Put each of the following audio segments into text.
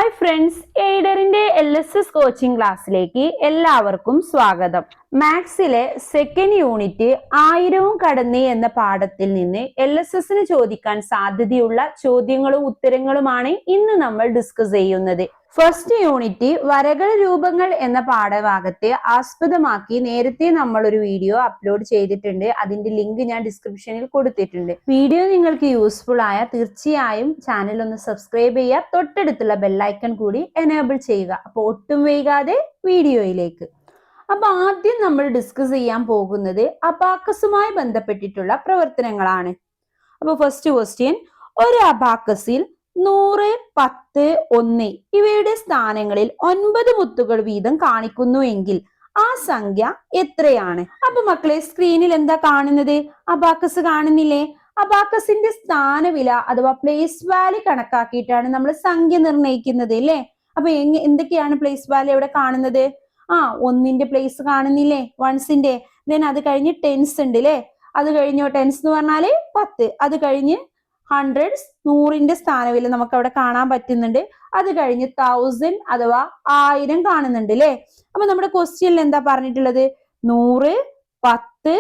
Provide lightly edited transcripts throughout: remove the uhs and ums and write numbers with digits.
Hi friends, എയ്ഡറിന്റെ LSS coaching ക്ലാസ്സിലേക്ക് എല്ലാവർക്കും സ്വാഗതം. മാത്സിലെ സെക്കൻഡ് യൂണിറ്റ് 1000 കടന്ന് എന്ന പാഠത്തിൽ നിന്ന് LSSന് ചോദിക്കാൻ സാധ്യതയുള്ള ചോദ്യങ്ങളും ഉത്തരങ്ങളുമാണ് ഇന്ന് നമ്മൾ ഡിസ്കസ് ചെയ്യുന്നത്. ഫസ്റ്റ് യൂണിറ്റ് വരകൾ രൂപങ്ങൾ എന്ന പാഠഭാഗത്തെ ആസ്പദമാക്കി നേരത്തെ നമ്മൾ ഒരു വീഡിയോ അപ്ലോഡ് ചെയ്തിട്ടുണ്ട്. അതിന്റെ ലിങ്ക് ഞാൻ ഡിസ്ക്രിപ്ഷനിൽ കൊടുത്തിട്ടുണ്ട്. വീഡിയോ നിങ്ങൾക്ക് യൂസ്ഫുൾ ആയ തീർച്ചയായും ചാനൽ ഒന്ന് സബ്സ്ക്രൈബ് ചെയ്യുക, തൊട്ടടുത്തുള്ള ബെല്ലൈക്കൺ കൂടി എനേബിൾ ചെയ്യുക. അപ്പോൾ ഒട്ടും വൈകാതെ വീഡിയോയിലേക്ക്. അപ്പൊ ആദ്യം നമ്മൾ ഡിസ്കസ് ചെയ്യാൻ പോകുന്നത് അബാക്കസുമായി ബന്ധപ്പെട്ടിട്ടുള്ള പ്രവർത്തനങ്ങളാണ്. അപ്പൊ ഫസ്റ്റ് ക്വസ്റ്റ്യൻ, ഒരു അബാക്കസിൽ 100, 10, 1 ഇവയുടെ സ്ഥാനങ്ങളിൽ 9 മുത്തുകൾ വീതം കാണിക്കുന്നു എങ്കിൽ ആ സംഖ്യ എത്രയാണ്? അപ്പൊ മക്കളെ, സ്ക്രീനിൽ എന്താ കാണുന്നത്? അബാക്കസ് കാണുന്നില്ലേ? അബാക്കസിന്റെ സ്ഥാനവില അഥവാ പ്ലേസ് വാല്യൂ കണക്കാക്കിയിട്ടാണ് നമ്മൾ സംഖ്യ നിർണ്ണയിക്കുന്നത് അല്ലേ? അപ്പൊ എന്തൊക്കെയാണ് പ്ലേസ് വാല്യൂ ഇവിടെ കാണുന്നത്? 1ന്റെ പ്ലേസ് കാണുന്നില്ലേ? വൺസിന്റെ. ദെൻ അത് കഴിഞ്ഞ് ടെൻസ് ഉണ്ട് അല്ലേ? അത് കഴിഞ്ഞോ ടെൻസ് എന്ന് പറഞ്ഞാല് 10. അത് കഴിഞ്ഞ് ഹൺഡ്രഡ്സ്, 100ന്റെ സ്ഥാനവില നമുക്ക് അവിടെ കാണാൻ പറ്റുന്നുണ്ട്. അത് കഴിഞ്ഞ് 1000 അഥവാ 1000 കാണുന്നുണ്ട് അല്ലേ? അപ്പൊ നമ്മുടെ ക്വസ്റ്റ്യനിൽ എന്താ പറഞ്ഞിട്ടുള്ളത്? 100, 10,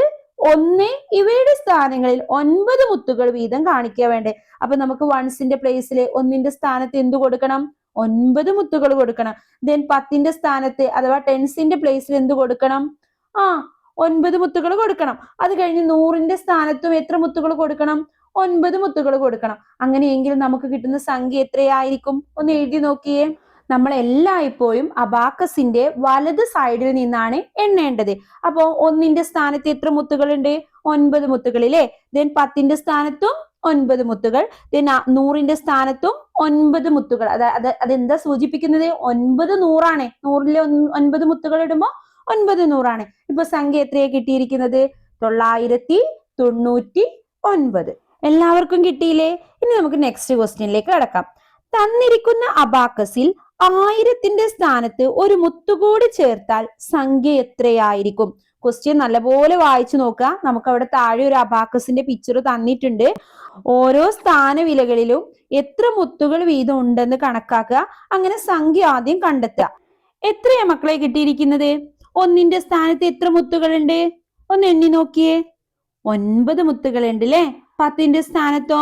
1 ഇവയുടെ സ്ഥാനങ്ങളിൽ 9 മുത്തുകൾ വീതം കാണിക്കുക വേണ്ടേ? അപ്പൊ നമുക്ക് വൺസിന്റെ പ്ലേസിൽ 1ന്റെ സ്ഥാനത്ത് എന്ത് കൊടുക്കണം? 9 മുത്തുകൾ കൊടുക്കണം. ദെൻ 10ന്റെ സ്ഥാനത്ത് അഥവാ ടെൻസിന്റെ പ്ലേസിൽ എന്ത് കൊടുക്കണം? 9 മുത്തുകൾ കൊടുക്കണം. അത് കഴിഞ്ഞ് 100ന്റെ സ്ഥാനത്തും എത്ര മുത്തുകൾ കൊടുക്കണം? 9 മുത്തുകൾ കൊടുക്കണം. അങ്ങനെയെങ്കിൽ നമുക്ക് കിട്ടുന്ന സംഖ്യ എത്രയായിരിക്കും? ഒന്ന് എഴുതി നോക്കിയേ. നമ്മൾ എല്ലായ്പ്പോഴും അബാക്കസിന്റെ വലത് സൈഡിൽ നിന്നാണ് എണ്ണേണ്ടത്. അപ്പോ 1ന്റെ സ്ഥാനത്ത് എത്ര മുത്തുകളുണ്ട്? 9 മുത്തുകളില്ലേ? ദെൻ 10ന്റെ സ്ഥാനത്തും 9 മുത്തുകൾ. ദെൻ 100ന്റെ സ്ഥാനത്തും 9 മുത്തുകൾ. അതെന്താ സൂചിപ്പിക്കുന്നത്? 9 100 ആണ്. 100ലെ 9 മുത്തുകൾ ഇടുമ്പോ 9 100 ആണ്. ഇപ്പൊ സംഖ്യ എത്രയാ കിട്ടിയിരിക്കുന്നത്? 999. എല്ലാവർക്കും കിട്ടിയില്ലേ? ഇനി നമുക്ക് നെക്സ്റ്റ് ക്വസ്റ്റ്യനിലേക്ക് കടക്കാം. തന്നിരിക്കുന്ന അബാക്കസിൽ 1000ന്റെ സ്ഥാനത്ത് ഒരു മുത്തുകൂടി ചേർത്താൽ സംഖ്യ എത്രയായിരിക്കും? ക്വസ്റ്റ്യൻ നല്ലപോലെ വായിച്ചു നോക്കുക. നമുക്ക് അവിടെ താഴെ ഒരു അബാക്കസിന്റെ പിക്ചർ തന്നിട്ടുണ്ട്. ഓരോ സ്ഥാനവിലകളിലും എത്ര മുത്തുകൾ വീതം ഉണ്ടെന്ന് കണക്കാക്കുക. അങ്ങനെ സംഖ്യ ആദ്യം കണ്ടെത്തുക. എത്രയാ മക്കളെ കിട്ടിയിരിക്കുന്നത്? 1ന്റെ സ്ഥാനത്ത് എത്ര മുത്തുകളുണ്ട്? ഒന്ന് എണ്ണി നോക്കിയേ. 9 മുത്തുകളുണ്ട് അല്ലേ? 10ന്റെ സ്ഥാനത്തോ?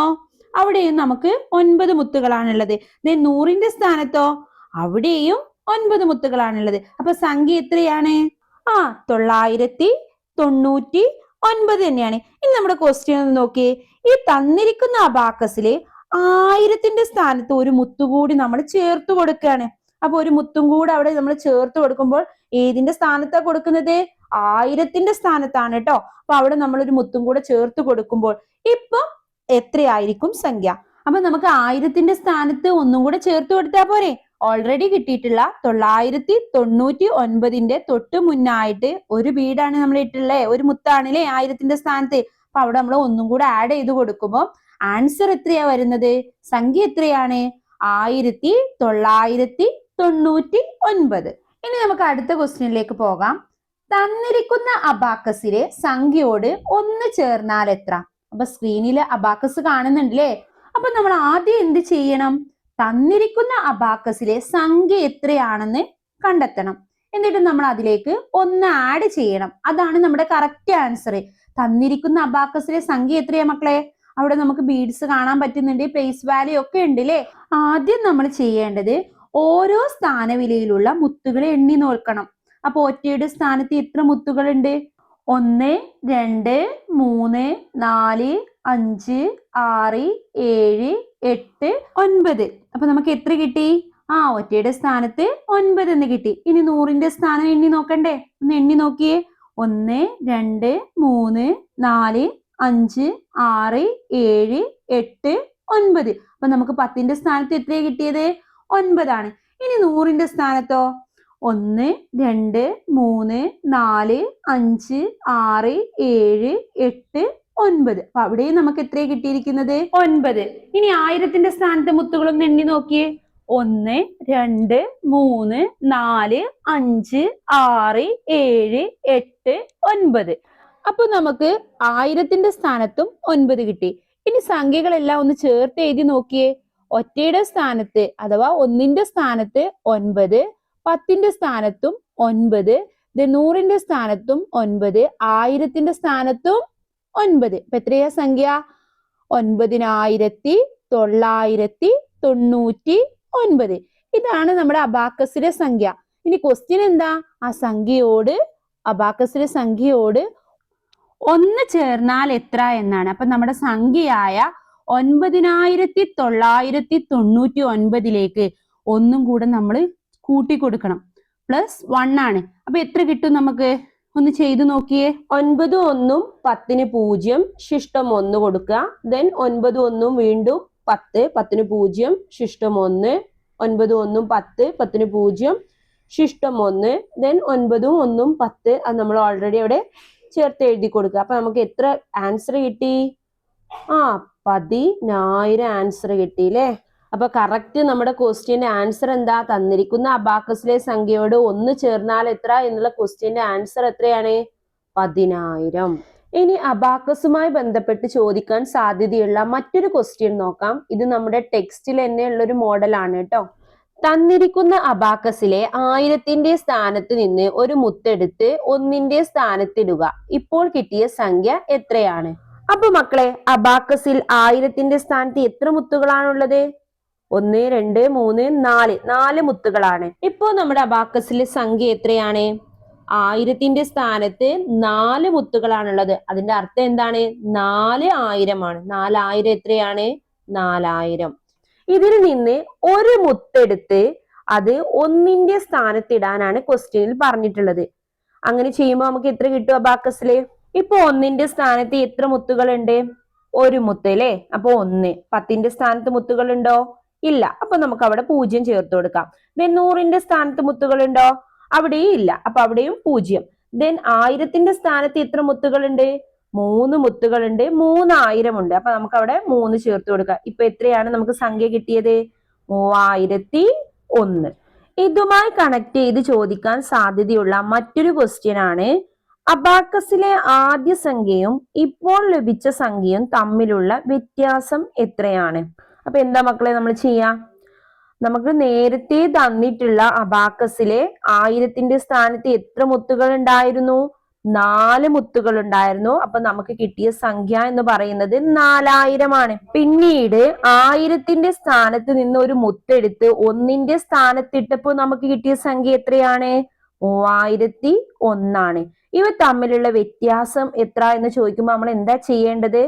അവിടെയും നമുക്ക് 9 മുത്തുകളാണുള്ളത്. 100ന്റെ സ്ഥാനത്തോ? അവിടെയും 9 മുത്തുകളാണുള്ളത്. അപ്പൊ സംഖ്യ എത്രയാണ്? 999 തന്നെയാണ്. ഇനി നമ്മുടെ ക്വസ്റ്റ്യൻ ഒന്ന് നോക്കിയേ. ഈ തന്നിരിക്കുന്ന അബാക്കസിലെ 1000ന്റെ സ്ഥാനത്ത് ഒരു മുത്തുകൂടി നമ്മൾ ചേർത്ത് കൊടുക്കുകയാണ്. അപ്പൊ ഒരു മുത്തും കൂടി അവിടെ നമ്മൾ ചേർത്ത് കൊടുക്കുമ്പോൾ ഏതിന്റെ സ്ഥാനത്താ കൊടുക്കുന്നത്? 1000ന്റെ സ്ഥാനത്താണ് കേട്ടോ. അപ്പൊ അവിടെ നമ്മൾ ഒരു മുത്തും കൂടെ ചേർത്ത് കൊടുക്കുമ്പോൾ ഇപ്പൊ എത്രയായിരിക്കും സംഖ്യ? അപ്പൊ നമുക്ക് 1000ന്റെ സ്ഥാനത്ത് ഒന്നും കൂടെ ചേർത്ത് കൊടുത്താൽ പോരെ? ഓൾറെഡി കിട്ടിയിട്ടുള്ള 999ന്റെ തൊട്ട് മുന്നായിട്ട് ഒരു ബീഡാണ് നമ്മൾ ഇട്ടുള്ളേ, ഒരു മുത്താണല്ലേ 1000ന്റെ സ്ഥാനത്ത്. അപ്പൊ അവിടെ നമ്മൾ ഒന്നും കൂടെ ആഡ് ചെയ്ത് കൊടുക്കുമ്പോൾ ആൻസർ എത്രയാ വരുന്നത്? സംഖ്യ എത്രയാണ്? 1999. ഇനി നമുക്ക് അടുത്ത ക്വസ്റ്റ്യനിലേക്ക് പോകാം. തന്നിരിക്കുന്ന അബാക്കസിലെ സംഖ്യയോട് 1 ചേർന്നാൽ എത്ര? അപ്പൊ സ്ക്രീനില് അബാക്കസ് കാണുന്നുണ്ടല്ലേ? അപ്പൊ നമ്മൾ ആദ്യം എന്ത് ചെയ്യണം? തന്നിരിക്കുന്ന അബാക്കസിലെ സംഖ്യ എത്രയാണെന്ന് കണ്ടെത്തണം. എന്നിട്ട് നമ്മൾ അതിലേക്ക് 1 ആഡ് ചെയ്യണം. അതാണ് നമ്മുടെ കറക്റ്റ് ആൻസർ. തന്നിരിക്കുന്ന അബാക്കസിലെ സംഖ്യ എത്രയാ മക്കളെ? അവിടെ നമുക്ക് ബീഡ്സ് കാണാൻ പറ്റുന്നുണ്ട്, പ്ലേസ് വാല്യൂ ഒക്കെ ഉണ്ട് അല്ലേ? ആദ്യം നമ്മൾ ചെയ്യേണ്ടത് ഓരോ സ്ഥാനവിലയിലുള്ള മുത്തുകളെ എണ്ണി നോക്കണം. അപ്പൊ ഒറ്റയുടെ സ്ഥാനത്ത് എത്ര മുത്തുകളുണ്ട്? 1, 2, 3, 4, 5, 6, 7, 8, 9. അപ്പൊ നമുക്ക് എത്ര കിട്ടി? ഒറ്റയുടെ സ്ഥാനത്ത് 9 എന്ന് കിട്ടി. ഇനി 100ന്റെ സ്ഥാനം എണ്ണി നോക്കണ്ടേ? ഒന്ന് എണ്ണി നോക്കിയേ. 1, 2, 3, 4, 5, 6, 7, 8, 9. അപ്പൊ നമുക്ക് 10ന്റെ സ്ഥാനത്ത് എത്രയാ കിട്ടിയത്? 9 ആണ്. ഇനി 100ന്റെ സ്ഥാനത്തോ? 1, 2, 3, 4, 5, 6, 7, 8, 9. അപ്പൊ അവിടെയും നമുക്ക് എത്രയാ കിട്ടിയിരിക്കുന്നത്? 9. ഇനി 1000ത്തിന്റെ സ്ഥാനത്തെ മുത്തുകളൊന്ന് എണ്ണി നോക്കിയേ. 1, 2, 3, 4, 5, 6, 7, 8, 9. അപ്പൊ നമുക്ക് 1000ത്തിന്റെ സ്ഥാനത്തും 9 കിട്ടി. ഇനി സംഖ്യകളെല്ലാം ഒന്ന് ചേർത്ത് എഴുതി നോക്കിയേ. ഒറ്റയുടെ സ്ഥാനത്ത് അഥവാ 1ന്റെ സ്ഥാനത്ത് 9, 10ന്റെ സ്ഥാനത്തും 9, 100ന്റെ സ്ഥാനത്തും 9, 1000ത്തിന്റെ സ്ഥാനത്തും 9. ഇപ്പൊ എത്രയാ സംഖ്യ? 9999. ഇതാണ് നമ്മുടെ അബാക്കസിലെ സംഖ്യ. ഇനി ക്വസ്റ്റ്യൻ എന്താ? ആ സംഖ്യയോട്, അബാക്കസിലെ സംഖ്യയോട് 1 ചേർന്നാൽ എത്ര എന്നാണ്. അപ്പൊ നമ്മുടെ സംഖ്യയായ 9999ലേക്ക് ഒന്നും കൂടെ നമ്മൾ കൂട്ടിക്കൊടുക്കണം. +1 ആണ്. അപ്പൊ എത്ര കിട്ടും നമുക്ക്? ഒന്ന് ചെയ്തു നോക്കിയേ. 9 1 10 0 ശിഷ്ടം 1 കൊടുക്കുക. ദെൻ 9 1 വീണ്ടും 10 10 0 ശിഷ്ടം 1, 9 1 10 10 0 ശിഷ്ടം 1, ദെൻ 9 1 10 അത് നമ്മൾ ഓൾറെഡി അവിടെ ചേർത്ത് എഴുതി കൊടുക്കുക. അപ്പൊ നമുക്ക് എത്ര ആൻസർ കിട്ടി? 10,000 ആൻസർ കിട്ടി അല്ലേ? അപ്പൊ കറക്റ്റ് നമ്മുടെ ക്വസ്റ്റ്യന്റെ ആൻസർ എന്താ? തന്നിരിക്കുന്ന അബാക്കസിലെ സംഖ്യയോട് 1 ചേർന്നാൽ എത്ര എന്നുള്ള ക്വസ്റ്റ്യന്റെ ആൻസർ എത്രയാണ്? 10,000. ഇനി അബാക്കസുമായി ബന്ധപ്പെട്ട് ചോദിക്കാൻ സാധ്യതയുള്ള മറ്റൊരു ക്വസ്റ്റ്യൻ നോക്കാം. ഇത് നമ്മുടെ ടെക്സ്റ്റിൽ തന്നെ ഉള്ള ഒരു മോഡലാണ് കേട്ടോ. തന്നിരിക്കുന്ന അബാക്കസിലെ 1000ന്റെ സ്ഥാനത്ത് നിന്ന് ഒരു മുത്തെടുത്ത് 1ന്റെ സ്ഥാനത്തിടുക. ഇപ്പോൾ കിട്ടിയ സംഖ്യ എത്രയാണ്? അപ്പൊ മക്കളെ, അബാക്കസിൽ 1000ന്റെ സ്ഥാനത്ത് എത്ര മുത്തുകളാണുള്ളത്? 1 2 3 4 4 മുത്തുകളാണ്. ഇപ്പോ നമ്മുടെ അബാക്കസിലെ സംഖ്യ എത്രയാണ്? 1000ന്റെ സ്ഥാനത്ത് 4 മുത്തുകളാണുള്ളത്. അതിന്റെ അർത്ഥം എന്താണ്? 4000 ആണ്. 4000 എത്രയാണ്? 4000. ഇതിൽ നിന്ന് ഒരു മുത്തെടുത്ത് അത് 1ന്റെ സ്ഥാനത്തിടാനാണ് ക്വസ്റ്റ്യനിൽ പറഞ്ഞിട്ടുള്ളത്. അങ്ങനെ ചെയ്യുമ്പോൾ നമുക്ക് എത്ര കിട്ടും അബാക്കസില്? ഇപ്പൊ 1ന്റെ സ്ഥാനത്ത് എത്ര മുത്തുകളുണ്ട്? ഒരു മുത്ത് അല്ലേ? അപ്പൊ 1. 10ന്റെ സ്ഥാനത്ത് മുത്തുകളുണ്ടോ? ഇല്ല. അപ്പൊ നമുക്ക് അവിടെ 0 ചേർത്ത് കൊടുക്കാം. ദെൻ 100ന്റെ സ്ഥാനത്ത് മുത്തുകളുണ്ടോ? അവിടെയും ഇല്ല. അപ്പൊ അവിടെയും 0. ദെൻ 1000ത്തിന്റെ സ്ഥാനത്ത് എത്ര മുത്തുകളുണ്ട്? 3 മുത്തുകളുണ്ട്. 3000 ഉണ്ട്. അപ്പൊ നമുക്ക് അവിടെ 3 ചേർത്ത് കൊടുക്കാം. ഇപ്പൊ എത്രയാണ് നമുക്ക് സംഖ്യ കിട്ടിയത്? 3001. ഇതുമായി കണക്ട് ചെയ്ത് ചോദിക്കാൻ സാധ്യതയുള്ള മറ്റൊരു ക്വസ്റ്റ്യൻ ആണ്, അബാക്കസിലെ ആദ്യ സംഖ്യയും ഇപ്പോൾ ലഭിച്ച സംഖ്യയും തമ്മിലുള്ള വ്യത്യാസം എത്രയാണ്? അപ്പൊ എന്താ മക്കളെ നമ്മൾ ചെയ്യാ? നമുക്ക് നേരത്തെ തന്നിട്ടുള്ള അബാക്കസിലെ 1000ന്റെ സ്ഥാനത്ത് എത്ര മുത്തുകൾ ഉണ്ടായിരുന്നു? 4 മുത്തുകൾ ഉണ്ടായിരുന്നു. അപ്പൊ നമുക്ക് കിട്ടിയ സംഖ്യ എന്ന് പറയുന്നത് 4000 ആണ്. പിന്നീട് 1000ന്റെ സ്ഥാനത്ത് നിന്ന് ഒരു മുത്തെടുത്ത് 1ന്റെ സ്ഥാനത്തിട്ടപ്പോ നമുക്ക് കിട്ടിയ സംഖ്യ എത്രയാണ്? 3001 ആണ്. ഇവ തമ്മിലുള്ള വ്യത്യാസം എത്ര എന്ന് ചോദിക്കുമ്പോൾ നമ്മൾ എന്താ ചെയ്യേണ്ടത്?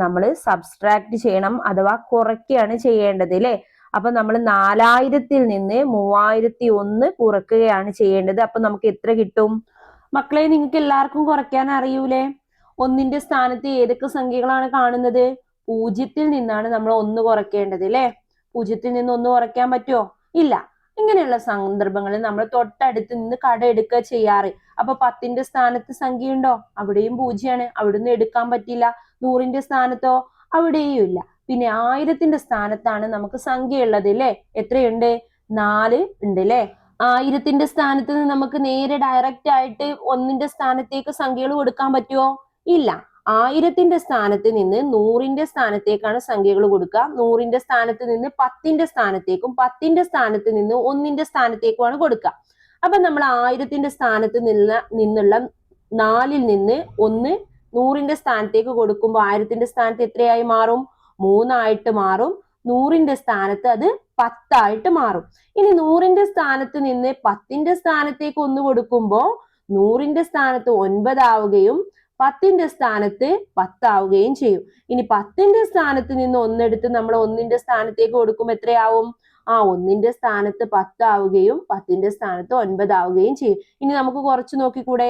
നമ്മൾ സബ്സ്ട്രാക്ട് ചെയ്യണം, അഥവാ കുറയ്ക്കുകയാണ് ചെയ്യേണ്ടത് അല്ലെ? അപ്പൊ നമ്മൾ 4000ത്തിൽ നിന്ന് 3001 കുറയ്ക്കുകയാണ് ചെയ്യേണ്ടത്. അപ്പൊ നമുക്ക് എത്ര കിട്ടും? മക്കളെ, നിങ്ങൾക്ക് എല്ലാവർക്കും കുറയ്ക്കാൻ അറിയൂലേ? 1ന്റെ സ്ഥാനത്ത് ഏതൊക്കെ സംഖ്യകളാണ് കാണുന്നത്? 0ത്തിൽ നിന്നാണ് നമ്മൾ 1 കുറയ്ക്കേണ്ടത് അല്ലെ? 0ത്തിൽ നിന്ന് 1 കുറയ്ക്കാൻ പറ്റുമോ? ഇല്ല. ഇങ്ങനെയുള്ള സന്ദർഭങ്ങളിൽ നമ്മൾ തൊട്ടടുത്ത് നിന്ന് കട എടുക്കുക ചെയ്യാറ്. അപ്പൊ 10ന്റെ സ്ഥാനത്ത് സംഖ്യ ഉണ്ടോ? അവിടെയും 0 ആണ്. അവിടുന്ന് എടുക്കാൻ പറ്റില്ല. 100ന്റെ സ്ഥാനത്തോ? അവിടെയും ഇല്ല. പിന്നെ 1000ത്തിന്റെ സ്ഥാനത്താണ് നമുക്ക് സംഖ്യ ഉള്ളത് അല്ലെ? എത്രയുണ്ട്? 4 ഉണ്ട് അല്ലെ? 1000ത്തിന്റെ സ്ഥാനത്ത് നിന്ന് നമുക്ക് നേരെ ഡയറക്റ്റ് ആയിട്ട് 1ന്റെ സ്ഥാനത്തേക്ക് സംഖ്യകൾ കൊടുക്കാൻ പറ്റുമോ? ഇല്ല. 1000ത്തിന്റെ സ്ഥാനത്ത് നിന്ന് 100ന്റെ സ്ഥാനത്തേക്കാണ് സംഖ്യകൾ കൊടുക്കുക. 100ന്റെ സ്ഥാനത്ത് നിന്ന് 10ന്റെ സ്ഥാനത്തേക്കും 10ന്റെ സ്ഥാനത്ത് നിന്ന് 1ന്റെ സ്ഥാനത്തേക്കുമാണ് കൊടുക്കുക. അപ്പൊ നമ്മൾ 1000ത്തിന്റെ സ്ഥാനത്ത് നിന്നുള്ള 4ൽ നിന്ന് 1 100ന്റെ സ്ഥാനത്തേക്ക് കൊടുക്കുമ്പോൾ 1000ത്തിന്റെ സ്ഥാനത്ത് എത്രയായി മാറും? 3 ആയിട്ട് മാറും. 100ന്റെ സ്ഥാനത്ത് അത് 10 ആയിട്ട് മാറും. ഇനി 100ന്റെ സ്ഥാനത്ത് നിന്ന് 10ന്റെ സ്ഥാനത്തേക്ക് 1 കൊടുക്കുമ്പോൾ 100ന്റെ സ്ഥാനത്ത് 9 ആവുകയും 10ന്റെ സ്ഥാനത്ത് 10 ആവുകയും ചെയ്യും. ഇനി 10ന്റെ സ്ഥാനത്ത് നിന്ന് 1 എടുത്ത് നമ്മൾ 1ന്റെ സ്ഥാനത്തേക്ക് കൊടുക്കുമ്പോൾ എത്രയാവും? 1ന്റെ സ്ഥാനത്ത് 10 ആവുകയും 10ന്റെ സ്ഥാനത്ത് 9 ആവുകയും ചെയ്യും. ഇനി നമുക്ക് കുറച്ച് നോക്കിക്കൂടെ?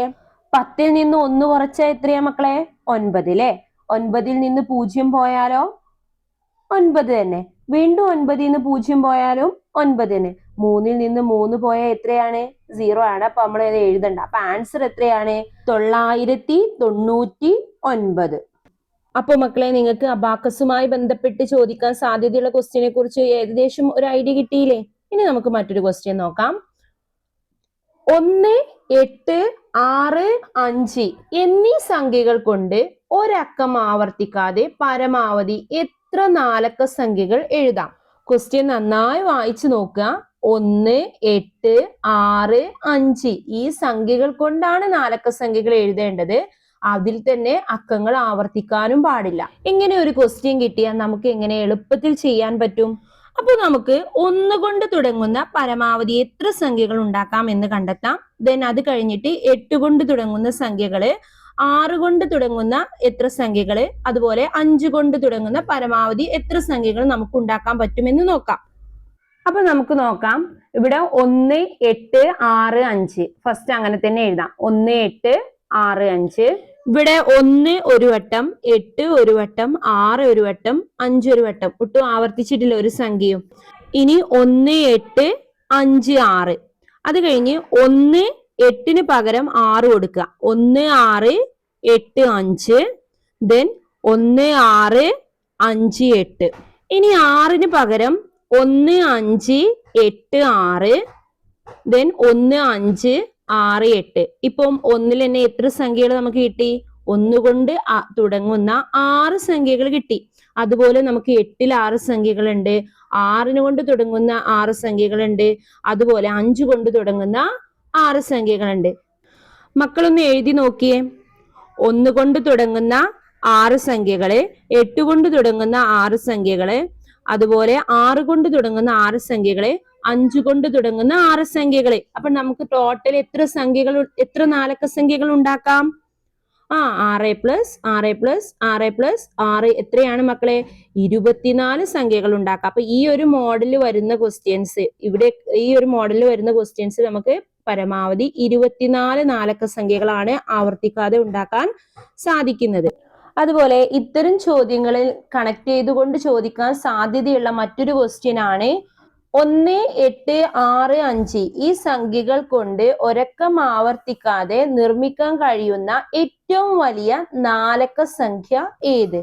10ൽ നിന്ന് 1 കുറച്ചാൽ എത്രയാ മക്കളെ? 9 അല്ലേ? 9ൽ നിന്ന് 0 പോയാലോ? 9 തന്നെ. വീണ്ടും 9ൽ നിന്ന് 0 പോയാലും 9 തന്നെ. 3ൽ നിന്ന് 3 പോയാൽ എത്രയാണ്? 0 ആണ്. അപ്പൊ നമ്മൾ ഇത് എഴുതണ്ട. അപ്പൊ ആൻസർ എത്രയാണ്? 999. അപ്പൊ മക്കളെ, നിങ്ങൾക്ക് അബാക്കസുമായി ബന്ധപ്പെട്ട് ചോദിക്കാൻ സാധ്യതയുള്ള ക്വസ്റ്റ്യനെ കുറിച്ച് ഏകദേശം ഒരു ഐഡിയ കിട്ടിയില്ലേ? ഇനി നമുക്ക് മറ്റൊരു ക്വസ്റ്റ്യൻ നോക്കാം. 1 8 6 5 എന്നീ സംഖ്യകൾ കൊണ്ട് ഒരക്കം ആവർത്തിക്കാതെ പരമാവധി എത്ര നാലക്ക സംഖ്യകൾ എഴുതാം? ക്വസ്റ്റ്യൻ നന്നായി വായിച്ചു നോക്കുക. 1, 8, 6, 5 ഈ സംഖ്യകൾ കൊണ്ടാണ് നാലക്ക സംഖ്യകൾ എഴുതേണ്ടത്. അതിൽ തന്നെ അക്കങ്ങൾ ആവർത്തിക്കാനും പാടില്ല. ഇങ്ങനെ ഒരു ക്വസ്റ്റ്യൻ കിട്ടിയാൽ നമുക്ക് എങ്ങനെ എളുപ്പത്തിൽ ചെയ്യാൻ പറ്റും? അപ്പൊ നമുക്ക് 1 കൊണ്ട് തുടങ്ങുന്ന പരമാവധി എത്ര സംഖ്യകൾ ഉണ്ടാക്കാം എന്ന് കണ്ടെത്താം. ദെൻ അത് കഴിഞ്ഞിട്ട് 8 കൊണ്ട് തുടങ്ങുന്ന സംഖ്യകള്, 6 കൊണ്ട് തുടങ്ങുന്ന എത്ര സംഖ്യകള്, അതുപോലെ 5 കൊണ്ട് തുടങ്ങുന്ന പരമാവധി എത്ര സംഖ്യകൾ നമുക്ക് ഉണ്ടാക്കാൻ പറ്റുമെന്ന് നോക്കാം. അപ്പൊ നമുക്ക് നോക്കാം. ഇവിടെ 1, 8, 6, 5 ഫസ്റ്റ് അങ്ങനെ തന്നെ എഴുതാം. 1, 8, 6, 5. ഇവിടെ 1 ഒരു വട്ടം, 8 ഒരു വട്ടം, 6 ഒരു വട്ടം, 5 ഒരു വട്ടം, ഒട്ടും ആവർത്തിച്ചിട്ടില്ല ഒരു സംഖ്യയും. ഇനി 1, 8, 5, 6. അത് കഴിഞ്ഞ് 1, 8 പകരം 6 കൊടുക്കുക. 1, 6, 8, 5. ദെൻ 1, 6, 5, 8. ഇനി 6 പകരം 1, 5, 8, 6. ദെൻ 1, 5, 6, 8. ഇപ്പം 1-ൽ തന്നെ എത്ര സംഖ്യകൾ നമുക്ക് കിട്ടി? 1 കൊണ്ട് തുടങ്ങുന്ന 6 സംഖ്യകൾ കിട്ടി. അതുപോലെ നമുക്ക് 8-ൽ 6 സംഖ്യകളുണ്ട്, 6 കൊണ്ട് തുടങ്ങുന്ന 6 സംഖ്യകളുണ്ട്, അതുപോലെ 5 കൊണ്ട് തുടങ്ങുന്ന 6 സംഖ്യകളുണ്ട്. മക്കളൊന്ന് എഴുതി നോക്കിയേ. 1 കൊണ്ട് തുടങ്ങുന്ന 6 സംഖ്യകള്, 8 കൊണ്ട് തുടങ്ങുന്ന 6 സംഖ്യകള്, അതുപോലെ 6 കൊണ്ട് തുടങ്ങുന്ന 6 സംഖ്യകള്, 5 കൊണ്ട് തുടങ്ങുന്ന 6 സംഖ്യകള്. അപ്പൊ നമുക്ക് ടോട്ടൽ എത്ര നാലക്ക സംഖ്യകൾ ഉണ്ടാക്കാം? 6 പ്ലസ് 6 പ്ലസ് 6 പ്ലസ് 6 എത്രയാണ് മക്കളെ? 24 സംഖ്യകൾ ഉണ്ടാക്കാം. അപ്പൊ ഈ ഒരു മോഡലിൽ വരുന്ന ക്വസ്റ്റ്യൻസ്, നമുക്ക് പരമാവധി 24 നാലക്ക സംഖ്യകളാണ് ആവർത്തിക്കാതെ ഉണ്ടാക്കാൻ സാധിക്കുന്നത്. അതുപോലെ ഇത്തരം ചോദ്യങ്ങളിൽ കണക്ട് ചെയ്തുകൊണ്ട് ചോദിക്കാൻ സാധ്യതയുള്ള മറ്റൊരു ക്വസ്റ്റ്യൻ ആണ് 1, 8, 6, 5 ഈ സംഖ്യകൾ കൊണ്ട് ഒരക്കം ആവർത്തിക്കാതെ നിർമ്മിക്കാൻ കഴിയുന്ന ഏറ്റവും വലിയ നാലക്ക സംഖ്യ ഏത്?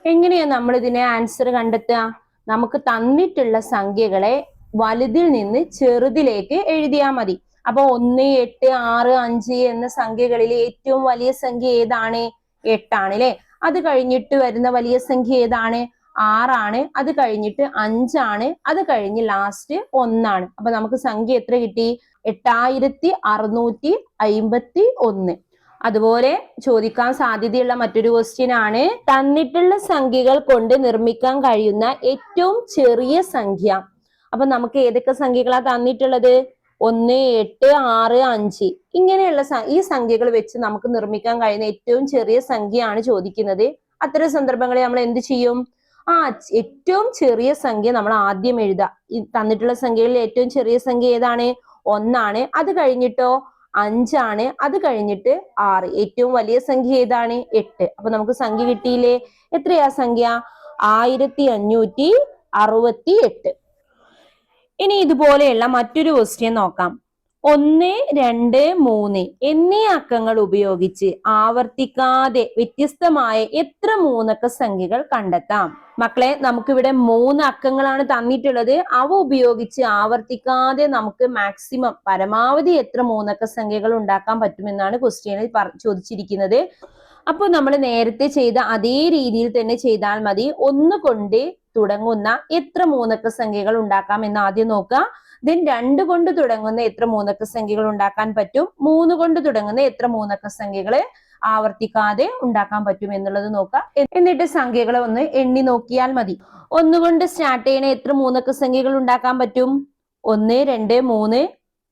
എങ്ങനെയാ നമ്മൾ ഇതിനെ ആൻസർ കണ്ടെത്തുക? നമുക്ക് തന്നിട്ടുള്ള സംഖ്യകളെ വലുതിൽ നിന്ന് ചെറുതിലേക്ക് എഴുതിയാൽ മതി. അപ്പൊ 1, 8, 6, 5 എന്ന സംഖ്യകളിലെ ഏറ്റവും വലിയ സംഖ്യ ഏതാണ്? 8 ആണ് അല്ലെ. അത് കഴിഞ്ഞിട്ട് വരുന്ന വലിയ സംഖ്യ ഏതാണ്? 6 ആണ്. അത് കഴിഞ്ഞിട്ട് 5 ആണ്. അത് കഴിഞ്ഞ് ലാസ്റ്റ് 1 ആണ്. അപ്പൊ നമുക്ക് സംഖ്യ എത്ര കിട്ടി? 8651. അതുപോലെ ചോദിക്കാൻ സാധ്യതയുള്ള മറ്റൊരു ക്വസ്റ്റ്യൻ ആണ് തന്നിട്ടുള്ള സംഖ്യകൾ കൊണ്ട് നിർമ്മിക്കാൻ കഴിയുന്ന ഏറ്റവും ചെറിയ സംഖ്യ. അപ്പൊ നമുക്ക് ഏതൊക്കെ സംഖ്യകളാ തന്നിട്ടുള്ളത്? 1, 8, 6, 5 ഇങ്ങനെയുള്ള ഈ സംഖ്യകൾ വെച്ച് നമുക്ക് നിർമ്മിക്കാൻ കഴിയുന്ന ഏറ്റവും ചെറിയ സംഖ്യയാണ് ചോദിക്കുന്നത്. അത്തരം സന്ദർഭങ്ങളിൽ നമ്മൾ എന്ത് ചെയ്യും? ഏറ്റവും ചെറിയ സംഖ്യ നമ്മൾ ആദ്യം എഴുതുക. തന്നിട്ടുള്ള സംഖ്യകളിൽ ഏറ്റവും ചെറിയ സംഖ്യ ഏതാണ്? 1 ആണ്. അത് കഴിഞ്ഞിട്ടോ 5 ആണ്. അത് കഴിഞ്ഞിട്ട് 6. ഏറ്റവും വലിയ സംഖ്യ ഏതാണ്? 8. അപ്പൊ നമുക്ക് സംഖ്യ കിട്ടിയില്ലേ? എത്രയാ സംഖ്യ? 1568. ഇനി ഇതുപോലെയുള്ള മറ്റൊരു ക്വസ്റ്റ്യൻ നോക്കാം. 1, 2, 3 എന്നീ അക്കങ്ങൾ ഉപയോഗിച്ച് ആവർത്തിക്കാതെ വ്യത്യസ്തമായ എത്ര മൂന്നക്ക സംഖ്യകൾ കണ്ടെത്താം? മക്കളെ, നമുക്കിവിടെ 3 അക്കങ്ങളാണ് തന്നിട്ടുള്ളത്. അവ ഉപയോഗിച്ച് ആവർത്തിക്കാതെ നമുക്ക് മാക്സിമം പരമാവധി എത്ര മൂന്നക്ക സംഖ്യകൾ ഉണ്ടാക്കാൻ പറ്റുമെന്നാണ് ക്വസ്റ്റ്യനിൽ ചോദിച്ചിരിക്കുന്നത്. അപ്പൊ നമ്മൾ നേരത്തെ ചെയ്ത അതേ രീതിയിൽ തന്നെ ചെയ്താൽ മതി. 1 കൊണ്ട് തുടങ്ങുന്ന എത്ര മൂന്നക്ക സംഖ്യകൾ ഉണ്ടാക്കാം എന്ന് ആദ്യം നോക്കുക. ദെൻ 2 കൊണ്ട് തുടങ്ങുന്ന എത്ര മൂന്നക്ക സംഖ്യകൾ ഉണ്ടാക്കാൻ പറ്റും, 3 കൊണ്ട് തുടങ്ങുന്ന എത്ര മൂന്നക്ക സംഖ്യകള് ആവർത്തിക്കാതെ ഉണ്ടാക്കാൻ പറ്റും എന്നുള്ളത് നോക്കുക. എന്നിട്ട് സംഖ്യകളെ ഒന്ന് എണ്ണി നോക്കിയാൽ മതി. 1 കൊണ്ട് സ്റ്റാർട്ട് ചെയ്യണ എത്ര മൂന്നക്ക സംഖ്യകൾ ഉണ്ടാക്കാൻ പറ്റും? 1, 2, 3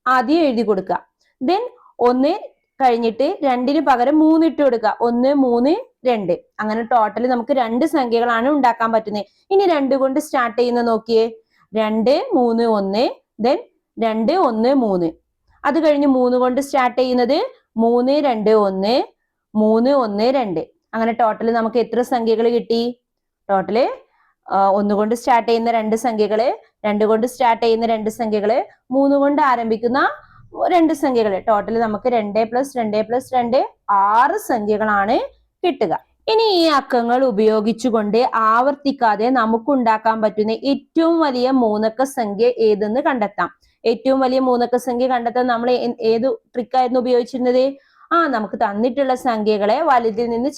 ആദ്യം എഴുതി കൊടുക്കുക. ദെൻ 1 കഴിഞ്ഞിട്ട് 2-ന് പകരം 3 ഇട്ട് കൊടുക്കുക. 1, 3, 2. അങ്ങനെ ടോട്ടൽ നമുക്ക് 2 സംഖ്യകളാണ് ഉണ്ടാക്കാൻ പറ്റുന്നത്. ഇനി 2 കൊണ്ട് സ്റ്റാർട്ട് ചെയ്യുന്ന നോക്കിയേ. 2, 3, 1. ദെൻ 2, 1, 3. അത് കഴിഞ്ഞ് 3 കൊണ്ട് സ്റ്റാർട്ട് ചെയ്യുന്നത് 3, 2, 1. 3, 1, 2. അങ്ങനെ ടോട്ടൽ നമുക്ക് എത്ര സംഖ്യകൾ കിട്ടി? ടോട്ടല് 1 കൊണ്ട് സ്റ്റാർട്ട് ചെയ്യുന്ന 2 സംഖ്യകള്, 2 കൊണ്ട് സ്റ്റാർട്ട് ചെയ്യുന്ന 2 സംഖ്യകള്, 3 കൊണ്ട് ആരംഭിക്കുന്ന 2 സംഖ്യകള്. ടോട്ടൽ നമുക്ക് 2 + 2 + 2 6 സംഖ്യകളാണ് കിട്ടുക. ഇനി ഈ അക്കങ്ങൾ ഉപയോഗിച്ചുകൊണ്ട് ആവർത്തിക്കാതെ നമുക്ക് ഉണ്ടാക്കാൻ പറ്റുന്ന ഏറ്റവും വലിയ മൂന്നക്ക സംഖ്യ ഏതെന്ന് കണ്ടെത്താം. ഏറ്റവും വലിയ മൂന്നക്ക സംഖ്യ കണ്ടെത്താൻ നമ്മൾ ഏത് ട്രിക്കായിരുന്നു ഉപയോഗിച്ചിരുന്നത്? നമുക്ക് തന്നിട്ടുള്ള സംഖ്യകളെ വലുതിൽ നിന്ന്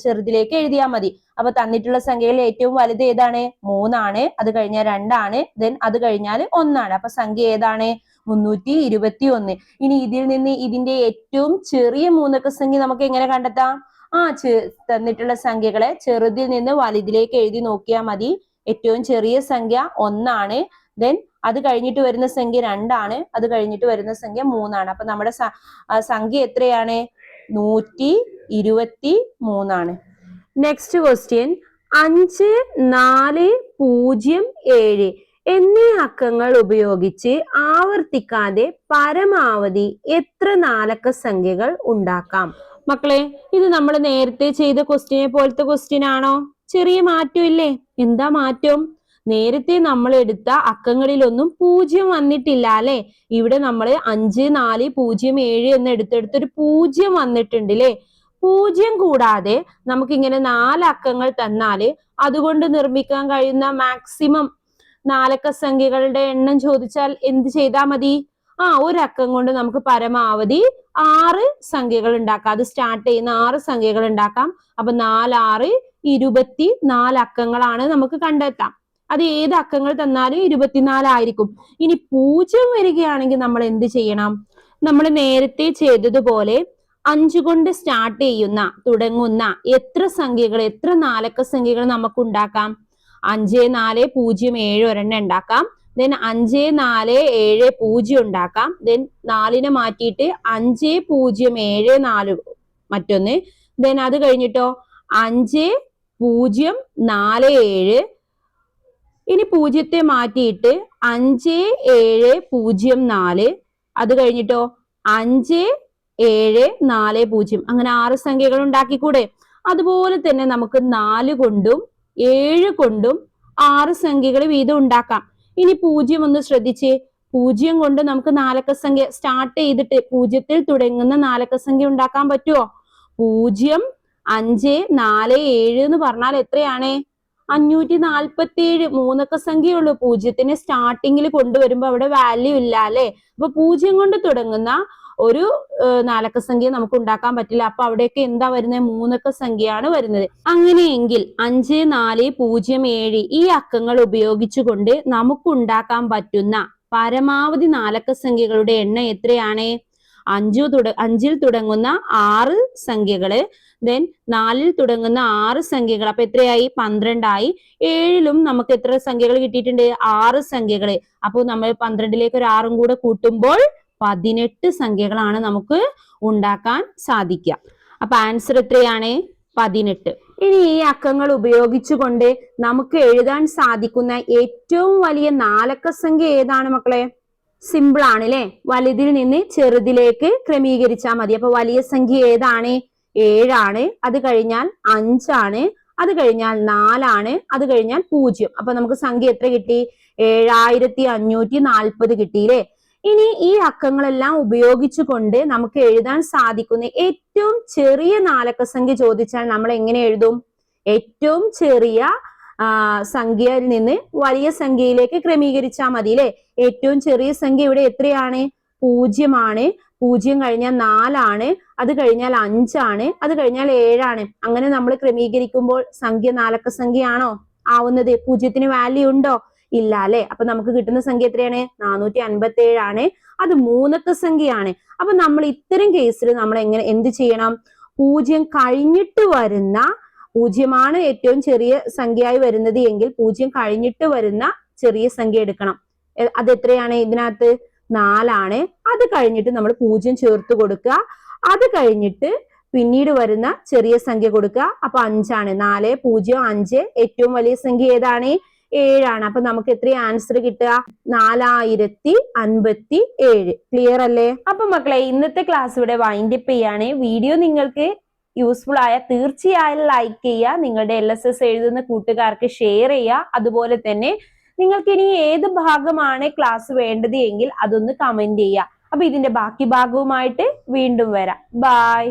ചെറുതിലേക്ക് എഴുതിയാൽ മതി. അപ്പൊ തന്നിട്ടുള്ള സംഖ്യയിൽ ഏറ്റവും വലുത് ഏതാണ്? 3 ആണ്. അത് കഴിഞ്ഞാൽ 2 ആണ്. ദെൻ അത് കഴിഞ്ഞാൽ 1 ആണ്. അപ്പൊ സംഖ്യ ഏതാണ്? 321. ഇനി ഇതിൽ നിന്ന് ഇതിന്റെ ഏറ്റവും ചെറിയ മൂന്നക്ക സംഖ്യ നമുക്ക് എങ്ങനെ കണ്ടെത്താം? തന്നിട്ടുള്ള സംഖ്യകളെ ചെറുതിൽ നിന്ന് വലുതിലേക്ക് എഴുതി നോക്കിയാൽ മതി. ഏറ്റവും ചെറിയ സംഖ്യ 1 ആണ്. ദെൻ അത് കഴിഞ്ഞിട്ട് വരുന്ന സംഖ്യ 2 ആണ്. അത് കഴിഞ്ഞിട്ട് വരുന്ന സംഖ്യ 3 ആണ്. അപ്പൊ നമ്മുടെ സംഖ്യ എത്രയാണ്? 123 ആണ്. നെക്സ്റ്റ് ക്വസ്റ്റ്യൻ, 5, 4, 0, 7 എന്നീ അക്കങ്ങൾ ഉപയോഗിച്ച് ആവർത്തിക്കാതെ പരമാവധി എത്ര നാലക്ക സംഖ്യകൾ ഉണ്ടാക്കാം? മക്കളെ, ഇത് നമ്മൾ നേരത്തെ ചെയ്ത ക്വസ്റ്റ്യനെ പോലത്തെ ക്വസ്റ്റ്യൻ ആണോ? ചെറിയ മാറ്റം ഇല്ലേ? എന്താ മാറ്റം? നേരത്തെ നമ്മൾ എടുത്ത അക്കങ്ങളിലൊന്നും 0 വന്നിട്ടില്ല അല്ലെ? ഇവിടെ നമ്മൾ 5, 4, 0, 7 എന്ന് എടുത്തെടുത്തൊരു 0 വന്നിട്ടുണ്ട് അല്ലേ? 0 കൂടാതെ നമുക്കിങ്ങനെ 4 അക്കങ്ങൾ തന്നാല് അതുകൊണ്ട് നിർമ്മിക്കാൻ കഴിയുന്ന മാക്സിമം നാലക്ക സംഖ്യകളുടെ എണ്ണം ചോദിച്ചാൽ എന്ത് ചെയ്താൽ മതി? ഒരു അക്കം കൊണ്ട് നമുക്ക് പരമാവധി 6 സംഖ്യകൾ ഉണ്ടാക്കാം. അത് സ്റ്റാർട്ട് ചെയ്യുന്ന 6 സംഖ്യകൾ ഉണ്ടാക്കാം. അപ്പൊ 4, 6, 24 അക്കങ്ങളാണ് നമുക്ക് കണ്ടെത്താം. അത് ഏത് അക്കങ്ങൾ തന്നാലും 24 ആയിരിക്കും. ഇനി 0 വരികയാണെങ്കിൽ നമ്മൾ എന്ത് ചെയ്യണം? നമ്മൾ നേരത്തെ ചെയ്തതുപോലെ 5 കൊണ്ട് സ്റ്റാർട്ട് ചെയ്യുന്ന തുടങ്ങുന്ന എത്ര സംഖ്യകൾ, എത്ര നാലക്ക സംഖ്യകൾ നമുക്ക് ഉണ്ടാക്കാം? 5, 4, 0, 7 ഒരെണ്ണം ഉണ്ടാക്കാം. ദെൻ 5, 4, 7, 0 ഉണ്ടാക്കാം. ദെൻ 4നെ മാറ്റിയിട്ട് 5, 0, 7, 4 മറ്റൊന്ന്. ദെൻ അത് കഴിഞ്ഞിട്ടോ 5, 0, 4, 7. ഇനി 0ത്തെ മാറ്റിയിട്ട് 5, 7, 0, 4. അത് കഴിഞ്ഞിട്ടോ 5, 7, 4, 0. അങ്ങനെ 6 സംഖ്യകൾ ഉണ്ടാക്കിക്കൂടെ? അതുപോലെ തന്നെ നമുക്ക് 4 കൊണ്ടും 7 കൊണ്ടും 6 സംഖ്യകൾ വീതം ഉണ്ടാക്കാം. ഇനി 0 ഒന്ന് ശ്രദ്ധിച്ചേ. 0 കൊണ്ട് നമുക്ക് നാലക്ക സംഖ്യ സ്റ്റാർട്ട് ചെയ്തിട്ട് 0ത്തിൽ തുടങ്ങുന്ന നാലക്ക സംഖ്യ ഉണ്ടാക്കാൻ പറ്റുമോ? 0, 5, 4, 7 എന്ന് പറഞ്ഞാൽ എത്രയാണ്? 547. മൂന്നക്ക സംഖ്യയുള്ളൂ. 0ത്തിന് സ്റ്റാർട്ടിങ്ങിൽ കൊണ്ടുവരുമ്പോ അവിടെ വാല്യൂ ഇല്ല അല്ലെ? അപ്പൊ 0 കൊണ്ട് തുടങ്ങുന്ന ഒരു നാലക്ക സംഖ്യ നമുക്ക് ഉണ്ടാക്കാൻ പറ്റില്ല. അപ്പൊ അവിടെയൊക്കെ എന്താ വരുന്നത്? മൂന്നക്ക സംഖ്യയാണ് വരുന്നത്. അങ്ങനെയെങ്കിൽ 5, 4, 0, 7 ഈ അക്കങ്ങൾ ഉപയോഗിച്ചുകൊണ്ട് നമുക്ക് ഉണ്ടാക്കാൻ പറ്റുന്ന പരമാവധി നാലക്ക സംഖ്യകളുടെ എണ്ണം എത്രയാണ്? 5ൽ തുടങ്ങുന്ന 6 സംഖ്യകള്. ദെൻ 4ൽ തുടങ്ങുന്ന 6 സംഖ്യകൾ. അപ്പൊ എത്രയായി? 12 ആയി. 7ലും നമുക്ക് എത്ര സംഖ്യകൾ കിട്ടിയിട്ടുണ്ട്? 6 സംഖ്യകള്. അപ്പൊ നമ്മൾ 12ലേക്ക് ഒരു 6ഉം കൂടെ കൂട്ടുമ്പോൾ 18 സംഖ്യകളാണ് നമുക്ക് ഉണ്ടാക്കാൻ സാധിക്കുക. അപ്പൊ ആൻസർ എത്രയാണ്? 18. ഇനി ഈ അക്കങ്ങൾ ഉപയോഗിച്ചുകൊണ്ട് നമുക്ക് എഴുതാൻ സാധിക്കുന്ന ഏറ്റവും വലിയ നാലക്ക സംഖ്യ ഏതാണ് മക്കളെ? സിമ്പിൾ ആണ് അല്ലെ? വലുതിൽ നിന്ന് ചെറുതിലേക്ക് ക്രമീകരിച്ചാൽ മതി. അപ്പൊ വലിയ സംഖ്യ ഏതാണ്? 7 ആണ്. അത് കഴിഞ്ഞാൽ 5 ആണ്. അത് കഴിഞ്ഞാൽ 4 ആണ്. അത് കഴിഞ്ഞാൽ 0. അപ്പൊ നമുക്ക് സംഖ്യ എത്ര കിട്ടി? 7540 കിട്ടിയില്ലേ? ഇനി ഈ അക്കങ്ങളെല്ലാം ഉപയോഗിച്ചുകൊണ്ട് നമുക്ക് എഴുതാൻ സാധിക്കുന്ന ഏറ്റവും ചെറിയ നാലക്ക സംഖ്യ ചോദിച്ചാൽ നമ്മൾ എങ്ങനെ എഴുതും? ഏറ്റവും ചെറിയ സംഖ്യയിൽ നിന്ന് വലിയ സംഖ്യയിലേക്ക് ക്രമീകരിച്ചാൽ മതി അല്ലെ? ഏറ്റവും ചെറിയ സംഖ്യ ഇവിടെ എത്രയാണ്? 0 ആണ്. 0 കഴിഞ്ഞാൽ 4 ആണ്. അത് കഴിഞ്ഞാൽ 5 ആണ്. അത് കഴിഞ്ഞാൽ 7 ആണ്. അങ്ങനെ നമ്മൾ ക്രമീകരിക്കുമ്പോൾ സംഖ്യ നാലക്ക സംഖ്യയാണോ ആവുന്നത്? 0ത്തിന് വാല്യൂ ഉണ്ടോ? ഇല്ല അല്ലെ? അപ്പൊ നമുക്ക് കിട്ടുന്ന സംഖ്യ എത്രയാണ്? 457 ആണ്. അത് മൂന്നക്ക സംഖ്യയാണ്. അപ്പൊ നമ്മൾ ഇത്തരം കേസിൽ നമ്മൾ എന്ത് ചെയ്യണം? 0 കഴിഞ്ഞിട്ട് വരുന്ന 0 ഏറ്റവും ചെറിയ സംഖ്യയായി വരുന്നത് എങ്കിൽ 0 കഴിഞ്ഞിട്ട് വരുന്ന ചെറിയ സംഖ്യ എടുക്കണം. അത് എത്രയാണ്? ഇതിനകത്ത് 4 ആണ്. അത് കഴിഞ്ഞിട്ട് നമ്മൾ 0 ചേർത്ത് കൊടുക്കുക. അത് കഴിഞ്ഞിട്ട് പിന്നീട് വരുന്ന ചെറിയ സംഖ്യ കൊടുക്കുക. അപ്പൊ 5 ആണ്. 4, 0, 5. ഏറ്റവും വലിയ സംഖ്യ ഏതാണ്? 7 ആണ്. അപ്പൊ നമുക്ക് എത്ര ആൻസർ കിട്ടുക? 4057. ക്ലിയർ അല്ലേ? അപ്പൊ മക്കളെ, ഇന്നത്തെ ക്ലാസ് ഇവിടെ വൈൻഡ് അപ്പ് ചെയ്യാണ്. വീഡിയോ നിങ്ങൾക്ക് യൂസ്ഫുൾ ആയ തീർച്ചയായും ലൈക്ക് ചെയ്യുക. നിങ്ങളുടെ LSS എഴുതുന്ന കൂട്ടുകാർക്ക് ഷെയർ ചെയ്യുക. അതുപോലെ തന്നെ നിങ്ങൾക്ക് ഇനി ഏത് ഭാഗമാണ് ക്ലാസ് വേണ്ടത് എങ്കിൽ അതൊന്ന് കമന്റ് ചെയ്യുക. അപ്പൊ ഇതിന്റെ ബാക്കി ഭാഗവുമായിട്ട് വീണ്ടും വരാം. ബൈ.